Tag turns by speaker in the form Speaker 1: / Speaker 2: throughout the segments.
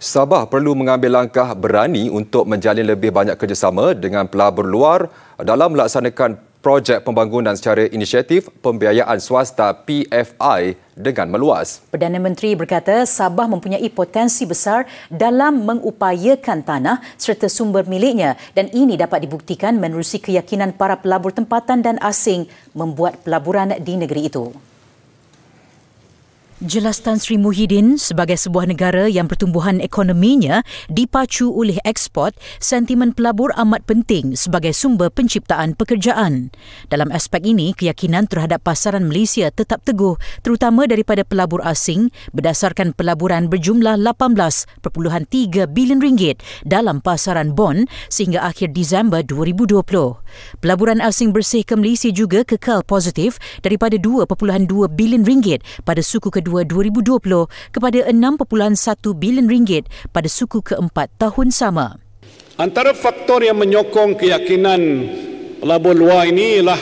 Speaker 1: Sabah perlu mengambil langkah berani untuk menjalin lebih banyak kerjasama dengan pelabur luar dalam melaksanakan projek pembangunan secara inisiatif pembiayaan swasta PFI dengan meluas.
Speaker 2: Perdana Menteri berkata Sabah mempunyai potensi besar dalam mengupayakan tanah serta sumber miliknya dan ini dapat dibuktikan menerusi keyakinan para pelabur tempatan dan asing membuat pelaburan di negeri itu. Jelas Tan Sri Muhyiddin, sebagai sebuah negara yang pertumbuhan ekonominya dipacu oleh ekspor, sentimen pelabur amat penting sebagai sumber penciptaan pekerjaan. Dalam aspek ini, keyakinan terhadap pasaran Malaysia tetap teguh, terutama daripada pelabur asing berdasarkan pelaburan berjumlah 18.3 bilion ringgit dalam pasaran bond sehingga akhir Disember 2020. Pelaburan asing bersih ke Malaysia juga kekal positif daripada 2.2 bilion ringgit pada suku kedua 2020 kepada 6.1 bilion ringgit pada suku keempat tahun sama.
Speaker 3: Antara faktor yang menyokong keyakinan pelabur luar ini ialah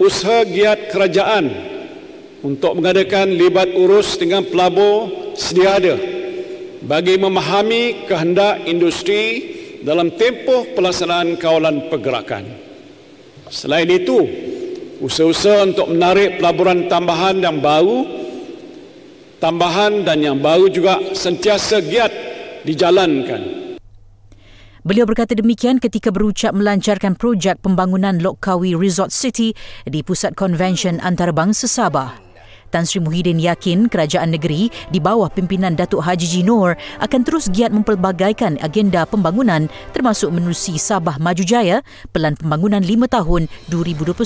Speaker 3: usaha giat kerajaan untuk mengadakan libat urus dengan pelabur sedia ada bagi memahami kehendak industri dalam tempoh pelaksanaan kawalan pergerakan. Selain itu, usaha-usaha untuk menarik pelaburan tambahan yang baru juga sentiasa giat dijalankan.
Speaker 2: Beliau berkata demikian ketika berucap melancarkan projek pembangunan Lok Kawi Resort City di Pusat Konvensyen Antarabangsa Sabah. Tan Sri Muhyiddin yakin kerajaan negeri di bawah pimpinan Datuk Haji G. Noor akan terus giat mempelbagaikan agenda pembangunan termasuk menerusi Sabah Maju Jaya, Pelan Pembangunan 5 tahun 2021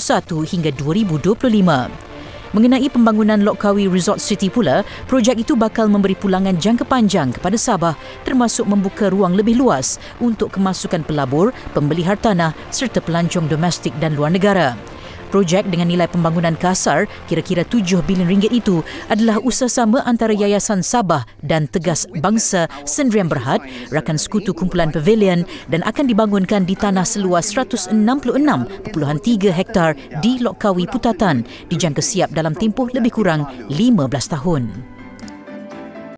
Speaker 2: hingga 2025. Mengenai pembangunan Lok Kawi Resort City pula, projek itu bakal memberi pulangan jangka panjang kepada Sabah termasuk membuka ruang lebih luas untuk kemasukan pelabur, pembeli hartanah serta pelancong domestik dan luar negara. Projek dengan nilai pembangunan kasar kira-kira 7 bilion ringgit itu adalah usaha sama antara Yayasan Sabah dan Tegas Bangsa Sendirian Berhad, rakan sekutu kumpulan Pavilion dan akan dibangunkan di tanah seluas 166.3 hektar di Lok Kawi Putatan, dijangka siap dalam tempoh lebih kurang 15 tahun.